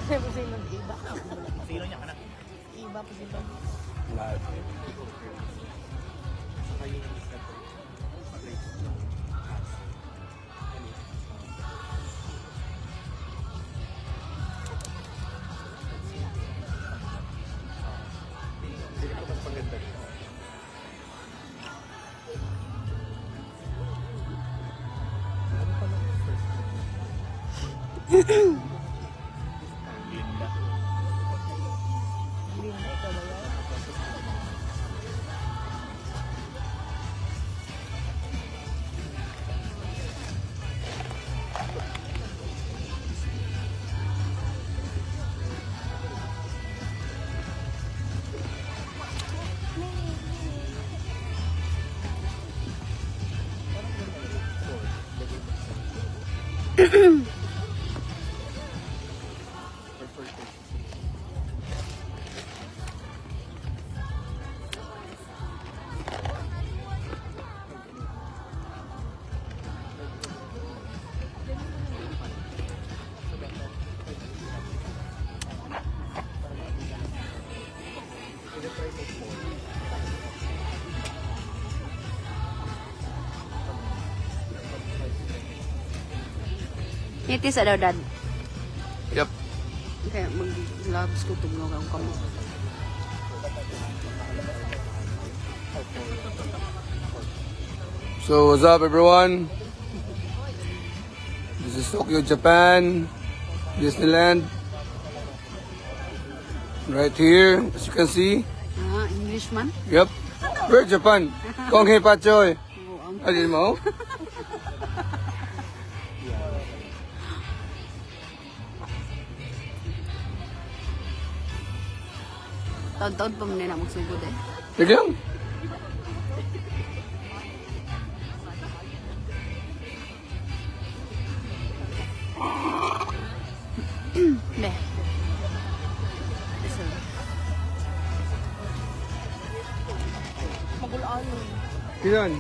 Sino iba? Sino niya ka na? Iba po sila. Live. Linda. Linda, ikaw ba yan? Itis daw dad. Yep. Kaya mag-gloves ko tugnaw ang kamo. So what's up everyone? This is Tokyo, Japan, Disneyland. Right here, as you can see. Ah, English man? Yep. We're Japan. Konghe Pachoy. Alin mo? Taon-taon pa man na magsugod eh. Sige lang. Be. Magulaan mo. Kinan.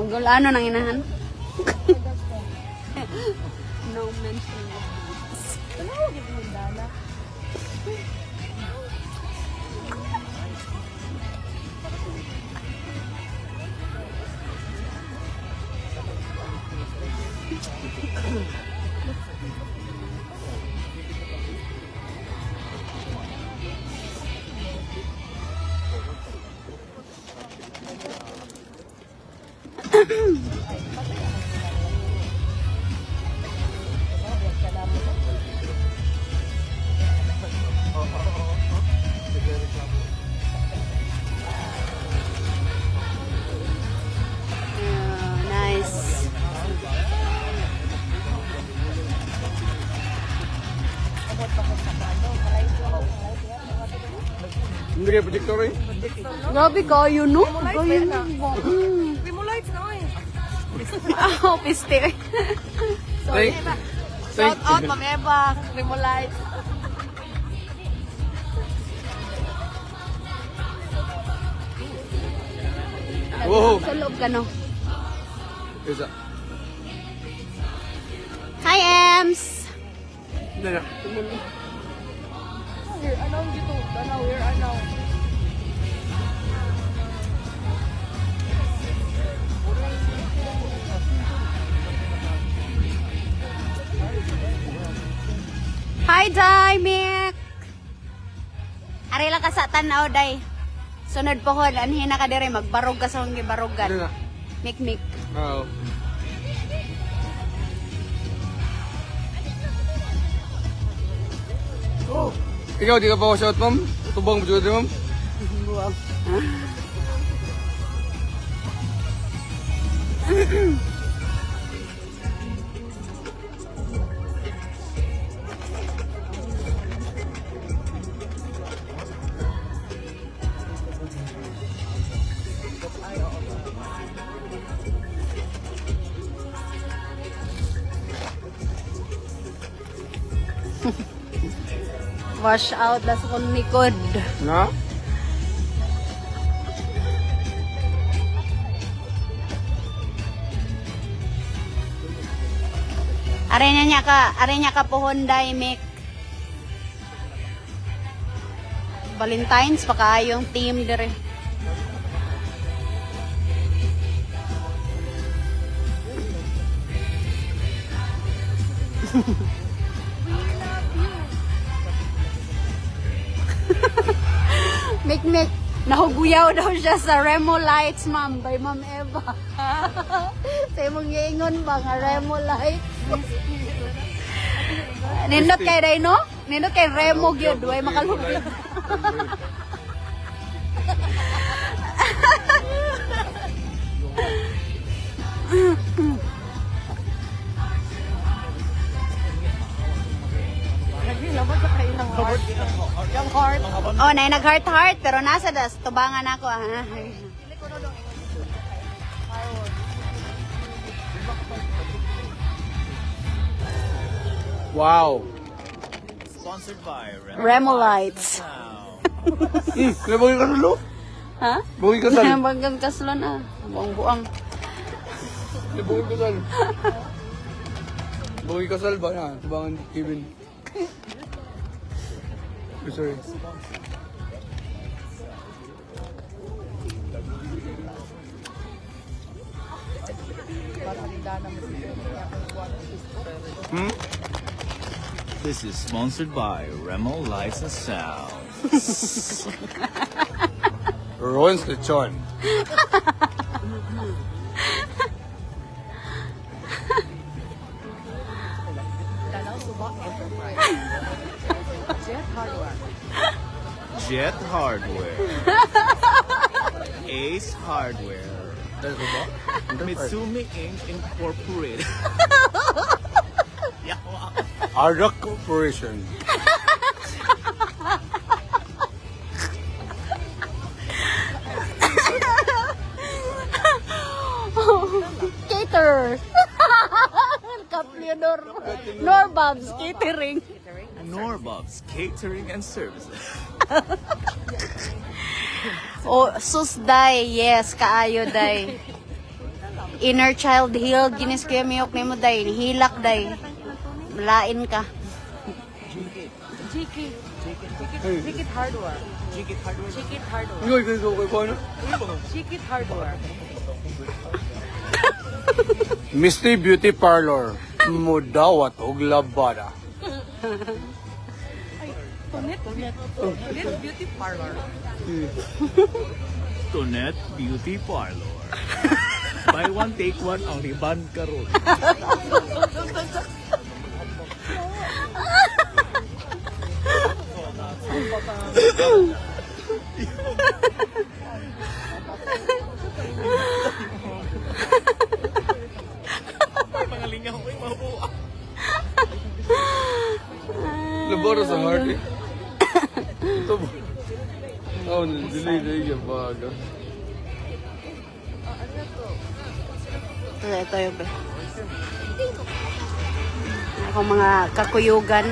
Magulano nang inahan? No mention. Ano ko gito yung dala? Nice. Hindi kayo projector eh. Grabe kayo, no? Kayo, no? Remolites na eh. Ah, piste. Thank Shout out, Ma'am Eva. Remolites. Whoa. Sa loob ka, no? Isa. Hi, Ems! Hindi na. Here, anong dito? Tanaw, here, anong. Hi, Day, Mick! Ari lang ka sa tanaw, Day. Sunod po ko, anhin na ka dire, magbarog ka sa Hindi hong gibarogan. na. Mick, Mick. Oo. Ikaw, di ka pa wash out, ma'am? Tubang mo dyan, ma'am? Wow. Wash out na sa kong likod. Na? Are niya ka pohon day, Mick. Valentine's, baka yung team dire. Mick, nahuguyaw daw siya sa Remo Lights, ma'am, by Ma'am Eva. Sa imong giingon ba nga Remo Lights? Nindot kay day, no? Nindot kay Remo gyud, way makalupit. Yung heart. Oh, nay nag-heart pero nasa das tubangan ako ha. Wow. Sponsored by Remo Lights. Wow. Kaya bagay ka salo? Ha? Bagay ka salo? Banggang kaslon ah. Buang-buang. Kaya bagay ka salo? Bagay ka salo ba na? Tubangan Kevin. Oh, sorry. Hmm? This is sponsored by Remo Lights and Sound. Ruins lechon. Jet Hardware. Ace Hardware. Dahil ko ba? Mitsumi Inc. Incorporated. Yawa. Arak Corporation. Cater. Kaplionor. Norbabs Catering. Norbub's Catering and Services. Oh, sus day. Yes, kaayo day. Inner child healed. Ginis kuya miyok ni mo day. Hilak day. Lain ka. Jikit hardware. Jigit Hardware. Jikit hardware. Ngayon, kayo kay paano? Jikit hardware. Misty Beauty Parlor. Mudawat og labada. Tunit beauty parlor. Tonet Beauty Parlor. Buy one, take one ang riban karon. Ay, mga lingaw ko yung mabuha. Labara sa heart eh. Ito ba? Oh, delay ka baga. Ito yung ako mga kakuyugan.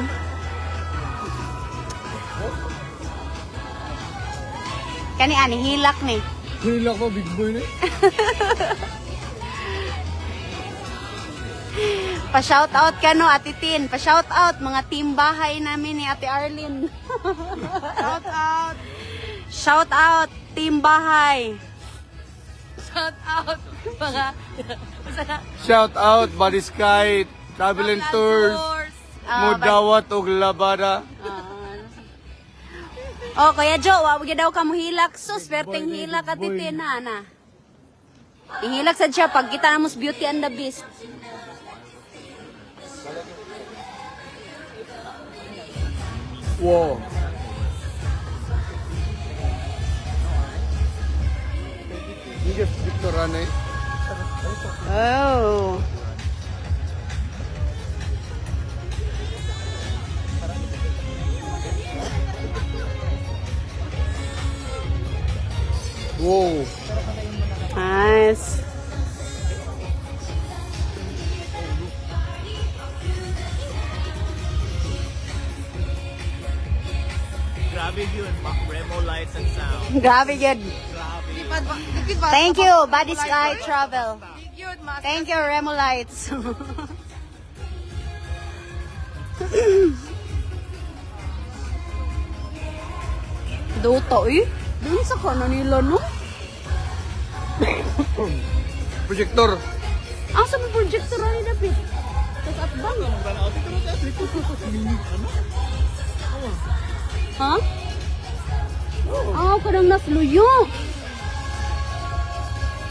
Kani ani hilak ni. Hilak ko, big boy na eh. Pa-shout out ka no, Ate Tin. Pa-shout out mga team bahay namin ni Ate Arlene. Shout out. Shout out team bahay. Shout out. Mga Shout out, Body Sky, Travel and Tours, Mudawat og labada. Oh, Kuya Jo, wag daw ka mo hilak. Sus, perting hilak Ate Tin na. Ihilak sad siya pag kita na mos Beauty and the Beast. Wow. Hindi Victor Rane. Oh. Wow. Nice. Grabe yun, Remo Lights and Sound. Grabe yun. Grabe. Thank you, Body Sky Travel. Cute, mas. Thank you, Remo Lights. Dota, eh. Doon sa kanan nila, no? Projector. Asa mo projector ni David? Sa atbang. Ha? Kadang nafluyo.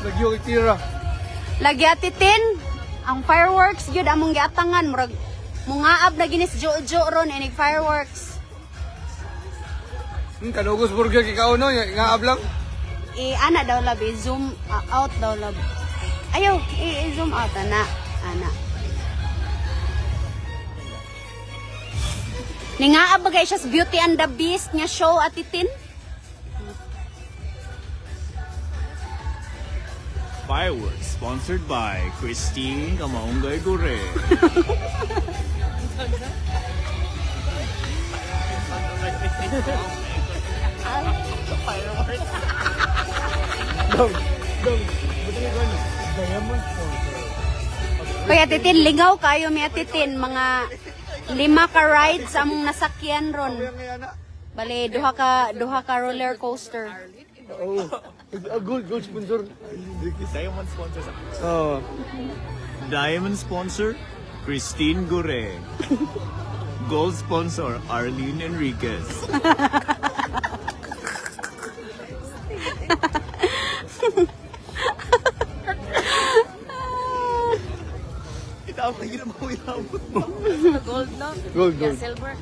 Nagyo kay tira. Lagi atitin. Ang fireworks gyud among giatangan murag mungaab na ginis jo-jo ron inig fireworks. Kanugos burger kikaw no, ngaab lang. Ana daw labi zoom out daw lab. Ayaw, zoom out ana. Ningaab bagay siya sa Beauty and the Beast nga show atitin. Fireworks sponsored by Christine Kamaunggay Gore. Kaya atitin, ligaw kayo mi atitin. Mga 5 ka rides among nasakyan ron. Bale, duha ka roller coaster. Oh. Gold sponsor. Diamond sponsor sa Oh. Diamond sponsor, Christine Gore. Gold sponsor, Arlene Enriquez. Itaw na yun ang mga ilabot. Gold, no? Gold. Silver.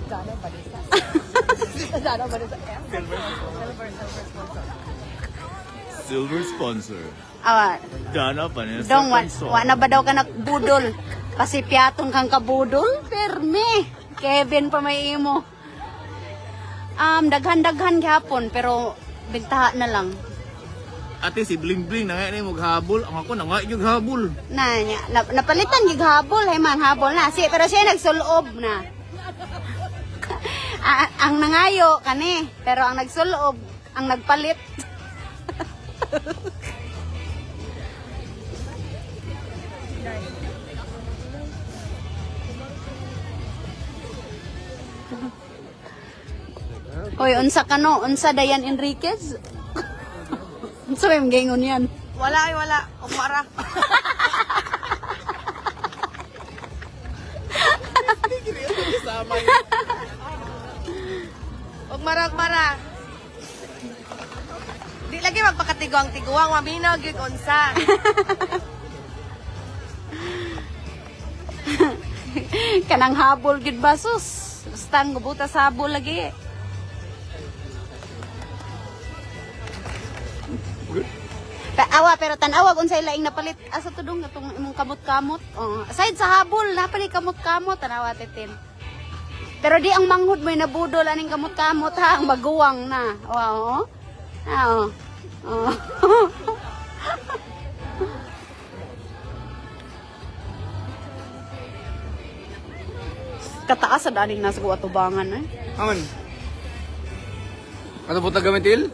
Dano ba nisa? Dano ba nisa? Silver sponsor. Silver sponsor, Awa, Dana Vanessa dong, Conson. wa na ba daw ka nakbudol? Kasi piaton kang kabudol? Perme. Kevin pa may imo. Daghan-daghan gihapon, pero bintaha na lang. Ate, si Bling Bling na ngayon ay maghabol. Ang ako na nga yung habol. Napalitan gighabol, hay man habol na. Pero siya nagsulob na. Ang nangayo kani, pero ang nagsulob, ang nagpalit. Hoy, unsa kano? Unsa Dayan Enriquez? Unsa may gingon yan? Wala. Umara. Ugmara. Di lagi magpakatiguang-tiguang, maminaw gyud unsa. Kanang habol gid basos. Basta ang gubuta sa habol lagi. Pero tanawag unsay laing napalit asa tudong atong imong kamot-kamot. Aside sa habol, napalit kamot-kamot tanawa titin. Pero di ang manghud mo nabudol aning kamot-kamot ha, ang baguwang na. Oo. Oo. Kataas sa daning nasa atubangan eh. Aman. Ano po tagamitil?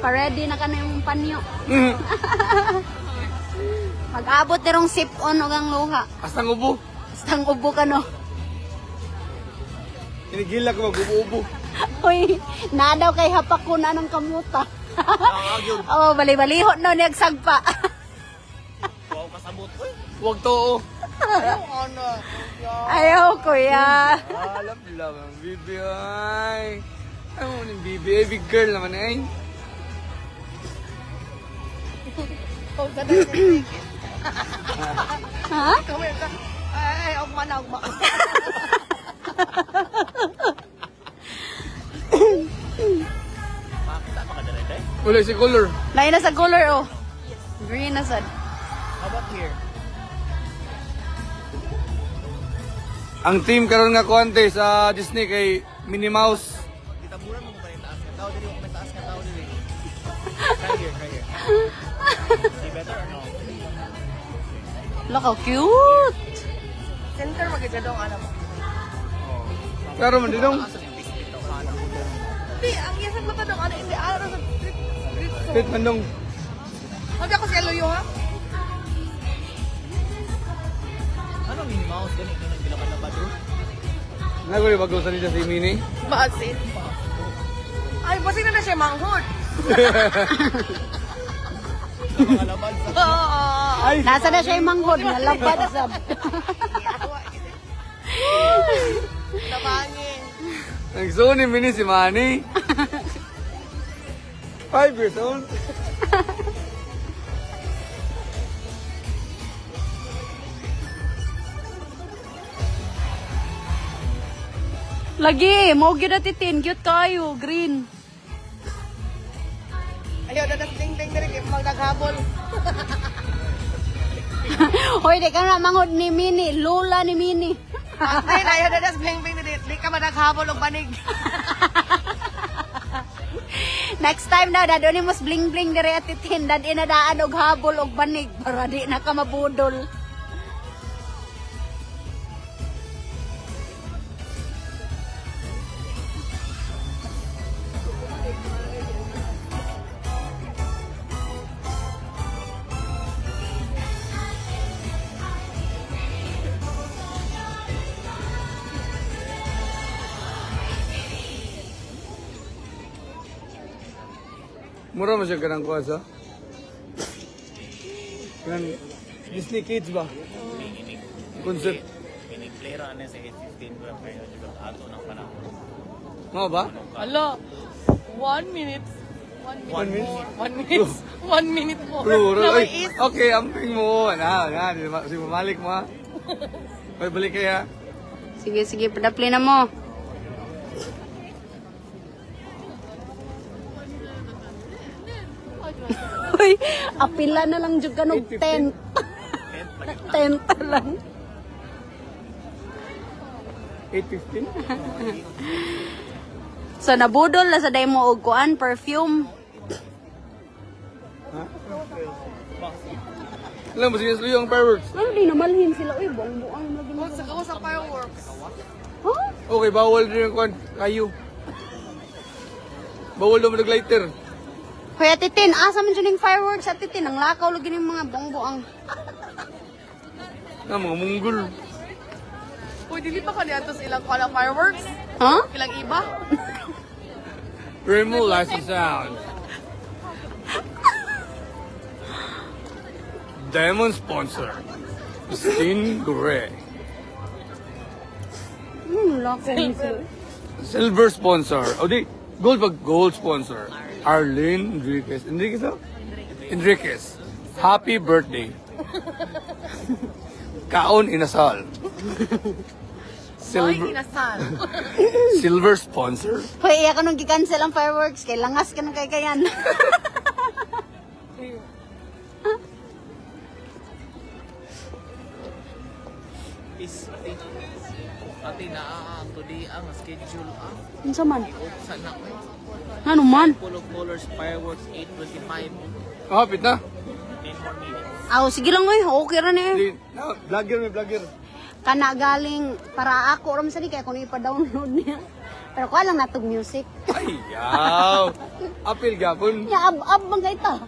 Pa-ready na ka na yung panyo. Mag-abot nirong sip-on o gang luha. Astang ubo. Basta ang ubo ka no. Inigila ko mag-ubo. Uy, nadaw kay hapak ko na ng kamuta. Bali-balihot no, nagsagpa. Wow, kasabot ko eh. Huwag to. Ayaw, kuya. Alam ang bibi ay. Ano mo ng bibi ay big girl naman ay. Ha? Ay, ugma. Wala si color. Lain na sa color, oh. Green na sad. How about here? Ang team karon nga kuante sa Disney kay Minnie Mouse. Itaburan mo ba yung taas ka? Tao dili, may taas ka tao dili. Try here. See better or no? Look how cute. Center magigadong ano mo. Pero man dinong. Di, ang isa ko tanong, ano, hindi, ano sa street Fit manong. Sabi ako si Eloyo, ha? Ano Minnie Mouse? Ganito nang gilakan na ba doon? Naguli bago sa nila si Mini. Basin. Ay, basin na siya manghod. Sa mga laban sa... Oo. Nasa na siya yung manghod, nalabad sa... Tabangin. Nagsuo ni Mini si Manny. 5 years old. Lagi, mo gyud na titin, cute kayo, green. Ayaw, dadas ding-ding na rin, magdaghabol. Hoy, di ka na manghod ni Mini, lula ni Mini. Ay, ayaw, dadas bling-bling na rin. Di ka madaghabol o banig. Next time na, dado ni mas bling-bling diri at titin, dad inadaan og habol og banig, para di na ka mabudol. Mura mo siya kanang kuwasa? Kanang Disney Kids ba? Concept. Piniplera na sa 8:15 ko kayo juga ato ng panahon. Mo ba? Alo, 1 minute. 1 minute? 1 minute. 1 minute more. Plural. Na may Ay, is. okay, amping mo. Si mamalik mo ha. May balik kaya. Sige, sige, padapli na mo. Hoy, apila na lang jud kanog 10. 10 lang. 8:15? So nabudol na sa day mo og kuan perfume. Ha? Alam mo, sige yung fireworks. Ano di namalhin sila oy, buang-buang lagi mo. Sa gawa sa fireworks. Ha? Okay, bawal din yung kwan. Kayo. Bawal daw mag-lighter. Hoy, Titin, asa man dyan yung fireworks at Titin, ang lakaw lagi ng mga buang-buang. Mga munggol. Uy, dili pa kanyan to ilang kala fireworks? Ha? Ilang iba? Remo lights and sound. Diamond sponsor. Christine Gore. Lakaw sila. Silver sponsor. O di, gold pag gold sponsor. Arlene Enriquez. Enriquez daw? Enriquez. Happy birthday. Kaon inasal. Ay, Silver, kinasal. silver sponsor. Hoy, iya ka nung gi-cancel ang fireworks, kay langas ka nung kay kayan. Is ati na ang today ang schedule ang Unsa man? sa na Ano man? full of colors fireworks 8:25 Hapit na. 10 more minutes. Aw, sige lang oy, okay ra ni. Di- na, Vlogger may vlogger. Kana galing para ako ram sa di kay kuno ipa-download niya. Pero ko lang natog music. Ay, yaw. Apil gapon. Ya ab man kay ta.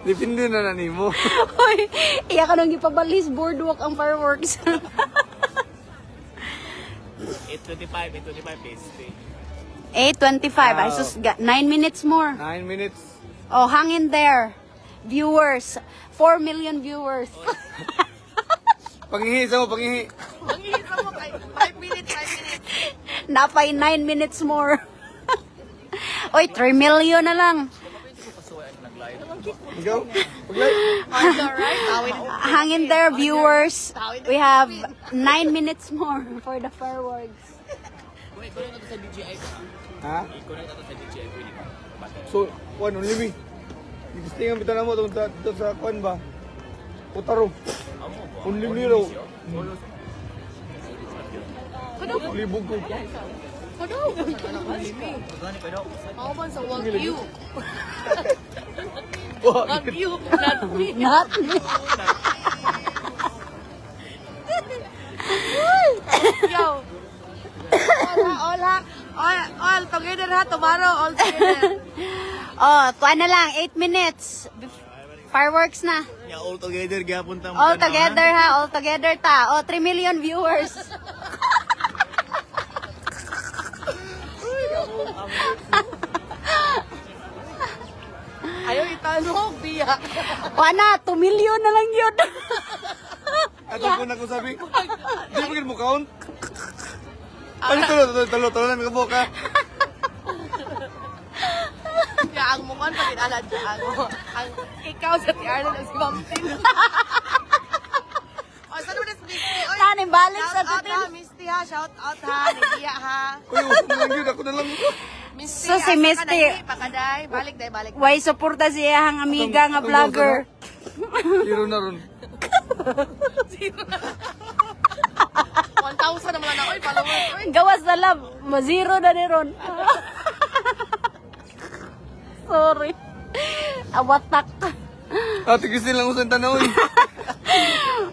Dipindi na nimo. Hoy, iya ka nung gipabalis boardwalk ang fireworks. 8:25 peste. 8:25. Ay sus, 9 minutes more. 9 minutes. Oh, hang in there. Viewers. 4 million viewers. Pangihi sa mo, pangihi. Ang ihisa mo kay 5 minutes, 5 minutes. Napay 9 minutes more. Oy, 3 million na lang. Ikaw? Paglay. Hard na, right? Tawid. Hang in there, viewers. We have 9 minutes more for the fireworks. Kung ikaw na to sa DJI ko. Ha? Ikaw na to sa DJI pwede ka. So, kuan, only me. Ipistingan kita na mo ito sa kuan ba? Utaro. Amo ba? Only me raw. Libog ko. Ano? Gani kayo daw. Ako man sa Wagyu. Wag. Wagyu, not me. Not me. Yo. All together ha, tomorrow, all together. Oh, tuwa na lang, 8 minutes. Fireworks na. Yeah, all together, gyapon ta mo. All together ha, all together ta. Oh, 3 million viewers. Ayaw itanong, biya. Wana, 2 million na lang yun. Ato ko na ko sabi. Di mo mo count? Ano talo na mo ka. Kaya ang mukha pa rin alad siya. Ang ikaw sa tiarno ng si Ma'am Tin. O, saan mo na si Misty? Oy, Kanin balik sa shout out titin. ha, Misty ha. Shout out ha. Nidiya ha. Uy, upo na lang yun. Ako na lang. Misty, So, si asa ka Misty. na, Pakaday. Balik day, balik. Way suporta siya ang amiga nga vlogger. Hero na ron. 1,000 naman na. Oy, followers. Oy. Gawas na lang, ma-zero na ni Ron. Sorry. Awatak. Ate Christine lang usang tanaw eh.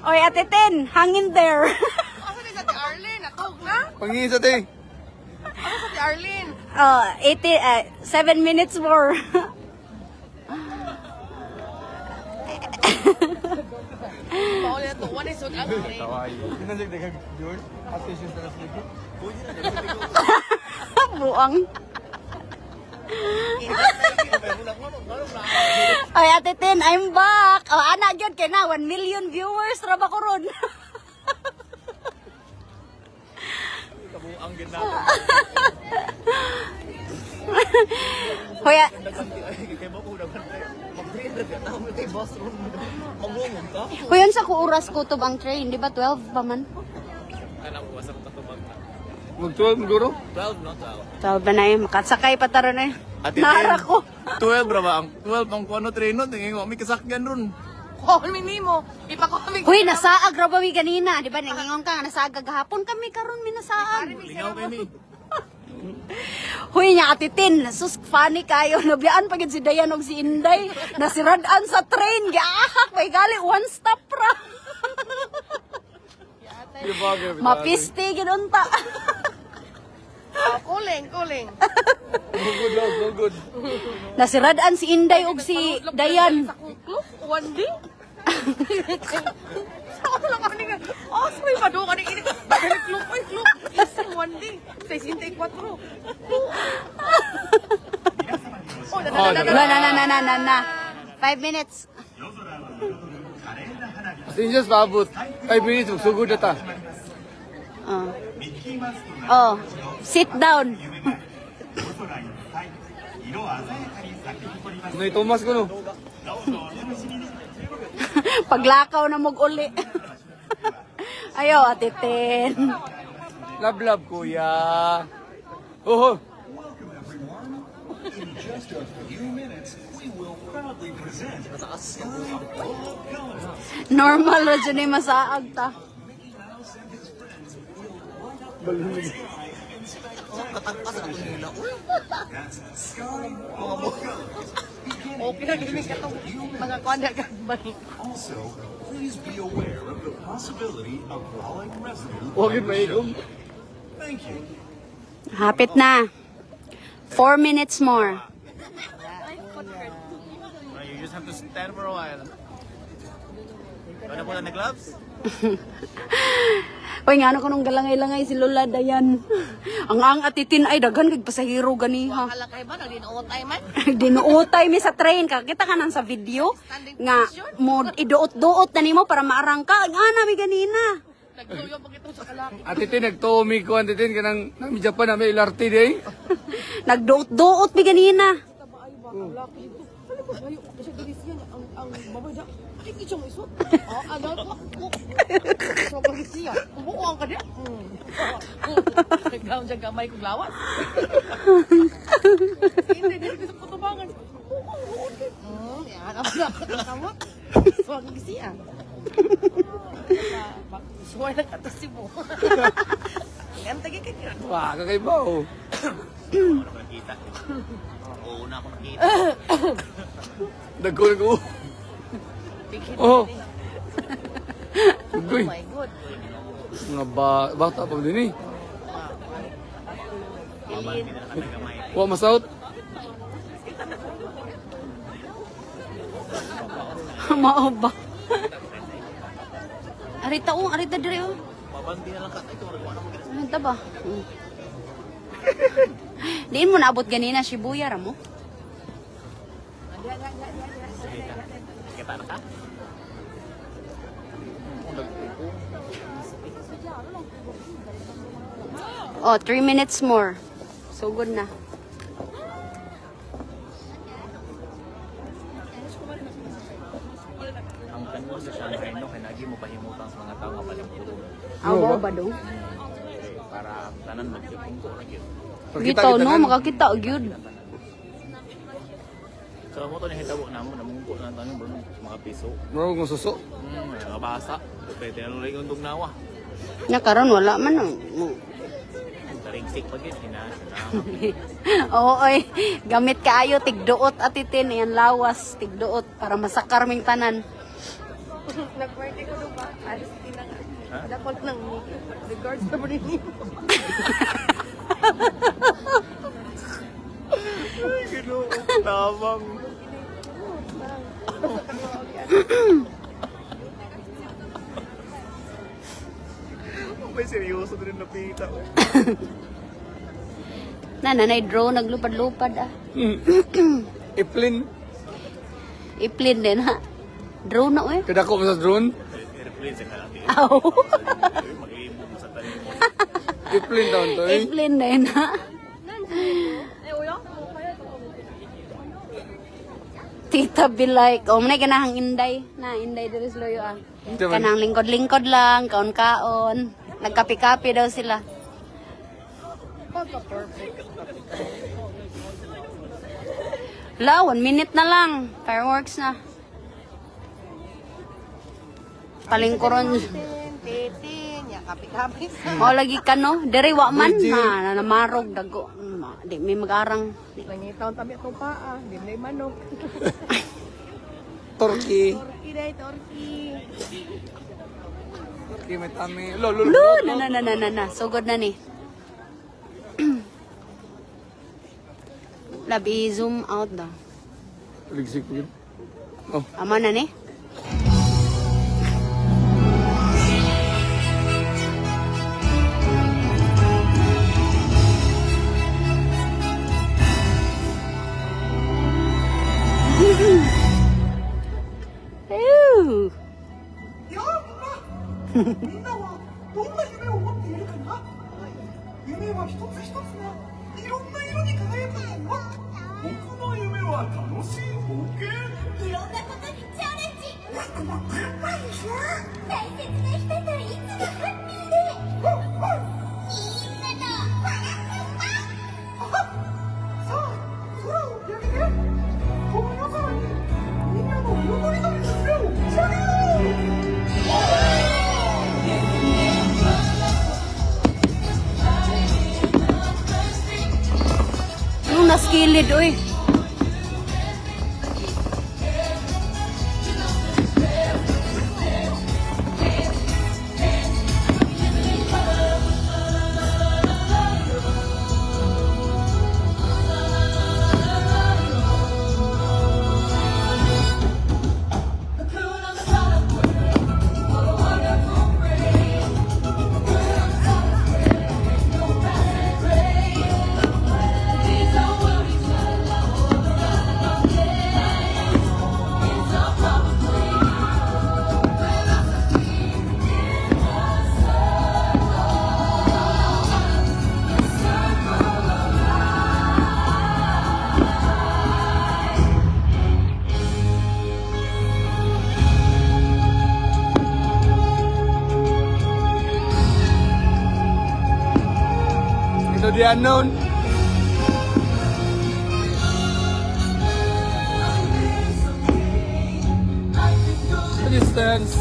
Oy, Ate Ten, hang in there. Asa ni sa ti Arlene? Natog na? Pangingin sa te. Ano sa ti Arlene? 7 minutes more. Pauli na to. One is on Arlene. Pinasig daghang George. Ate siya sa nasligit. Buang. Oy, Ate Ten, I'm back. Oh, anak gyud kay na 1 million viewers ra ba ko ron. Kabuang gid natin. Hoy, Kay mo ko dapat. Mag-train ka na mo kay boss room. Mangungog ka. hoy sa ko oras kutob ang train, di ba 12 pa man? Alam ko sa tatubag ka. Mag-12 guro? 12 no 12. 12 ba na eh, makasakay pa taro na eh. Ate Nara Tin, ko. 12 ra ba? Ang 12 ang kuano train no, tingin mo may kasakyan ron. Call me Nemo. Ipakomig. Hoy, nasaag ra ba mi ganina? Di ba nangingon ka nga nasaag gahapon kami karon mi nasaag. Lingaw kay ni. Hoy nya Ate Tin, sus funny kayo. Nabiyaan pa gid si Dayan og si Inday. Nasiradan sa train. Giahak may gali one stop ra. Mapiste gid unta. Kuling. Good love, so good. Nasiradan si Inday og si Dayan. One day? Saan lang kami nga? Oh, sorry, mado ka ni ini. Kluk. Isang one day. 64. Oh, Na. 5 minutes. Passengers paabot. 5 minutes, magsugod na ta. Oh, sit down. Nay Thomas ko no. Paglakaw na mog uli. Ayo, Ate Ten. Love, kuya. Oho. Normal ra dyan yung masaag ta. Okay na gaming ka itong mga kwanda kagbay. Also, please be aware of the possibility of falling residue. Huwag yun maigom. Thank you. Hapit na. 4 minutes more. You just have to stand for a while. Ano po na gloves? Uy, nga ano ko nung galangay-langay si Lola Dayan. Ang Ate Tin ay daghan kag pasahero ganiha. Kala kayo ba? Nagdinuotay man? Dinuotay mi sa train. Kakita ka nang sa video nga mo iduot-duot na nimo para maarang ka. Nga na mi ganina. Nagluyo pag ito sa kalaki. Ate Tin, nagtuumi ko, Ate Tin, kanang nami Japan na may LRT day. Nagduot-duot mi ganina. Ay, ichong iso. Oh, ano ko? So, pag-isiya. Umuuang ka niya. Nagkaon dyan kamay kong lawas. Hindi, gusto ko tubangan. Yan, ang nakakamot. So, pag-isiya. Suway na katasi mo. Yan, tagi ka niya. Wah, kakaiba oh. Ano ko nakita? Oo na ako nakita. Nagkulang ko. Bigit Oh. ni. Uy, Oh my God. mga bata pa din eh. Pilin. Wa masaut. Mao ba? Arita dire oh. Mabanti na lang ka. Ito, wala mo. Ano ta ba? Diin mo naabot ganina Shibuya ra mo? Kita na ka? Oh, 3 minutes more. So good na. Ang kanmo sa Shanghai no, kaya lagi mo pahimutang sa mga tao nga palimpuro. Awa ba dong? Para tanan magtipungko na yun. Gitaw no, makakita gyud. So mo to ni hitabo na mo namungko na tanong bro mga piso. Bro, kung suso. Mga basa. Pwede na lang yung tugnawa. Nya karon wala man oh. Taringsik pa gid hina. Oo, oy. Gamit kaayo tigduot atitin yan lawas tigduot para masakar ming tanan. Nag-birthday ko doon ba? Alis tinang. Dapat nang regards na rin niyo. Ginoo, tamang. May seryoso din napita. Nanay drone naglupad-lupad ah. Iplin. Iplin din ha. Drone na eh. Kada ko sa drone. Airplane sa kalati. Aw. Mag-iibog sa tanin mo. Iplin daw to eh. Iplin din ha. Tita be like, oh, manay ganahang inday. Na, inday diri sa loyo ah. Kanang lingkod-lingkod lang, kaon-kaon. Nagkapi-kapi daw sila. La, 1 minute na lang. Fireworks na. Palingkuron. Titin, ya kapi-kapi sa. Mao lagi ka no? Dere wa man na namarog dago. Di may mag-arang. Nangitaw tabi itong paa. Di na yung manok. Turkey. Turkey day, turkey. Turkey may tami. Lo. Na. Sugod na ni. Labi zoom out daw. Ligsik ko yun. Oh. Ama na ni. Ew. みんなはどんな夢を持っているかな夢は一つ一つがいろんな色に輝くんだ僕の夢は楽しい冒険いろんなことにチャレンジ僕もかっこいいしょ大切な人といつもハッピーでみんなと笑ってますさあ空を見上げてこの夜空にみんなの彩りの夢を打ち上げよう Anong naskilid oy? Into the unknown. The distance.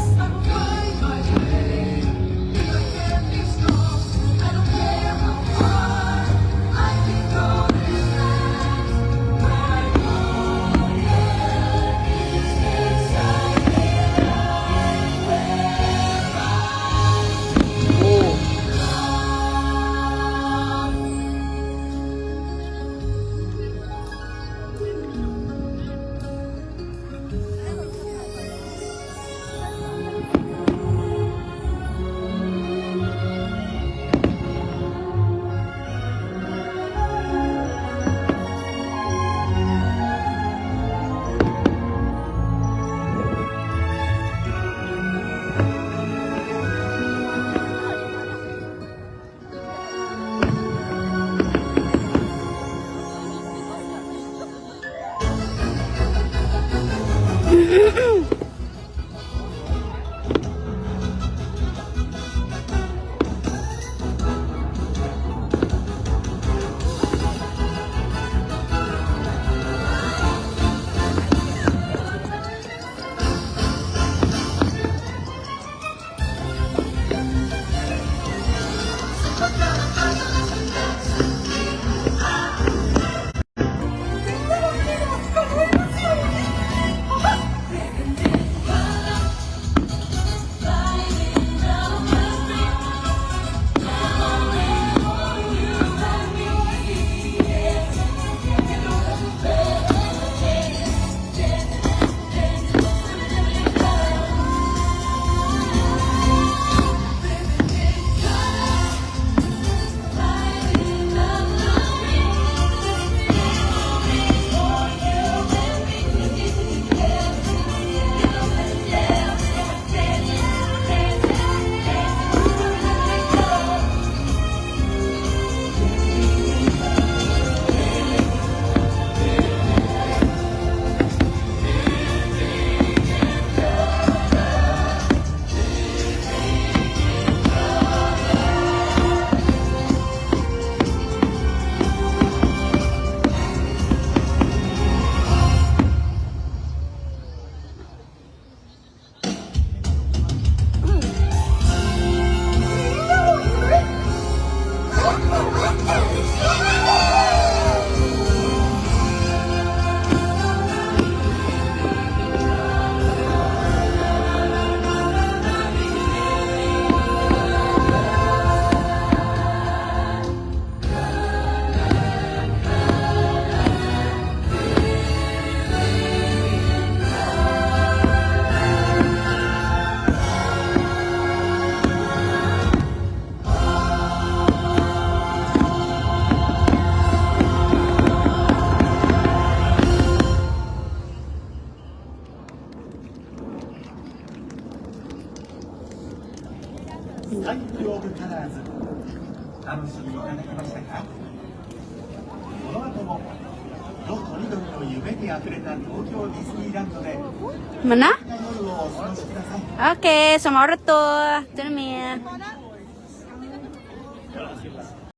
Oh. 緑の夢にあふれた東京ディズニーランドで Mana? 夜をお過ごしください。 Okay, sa Maruto. Ito na, Mia.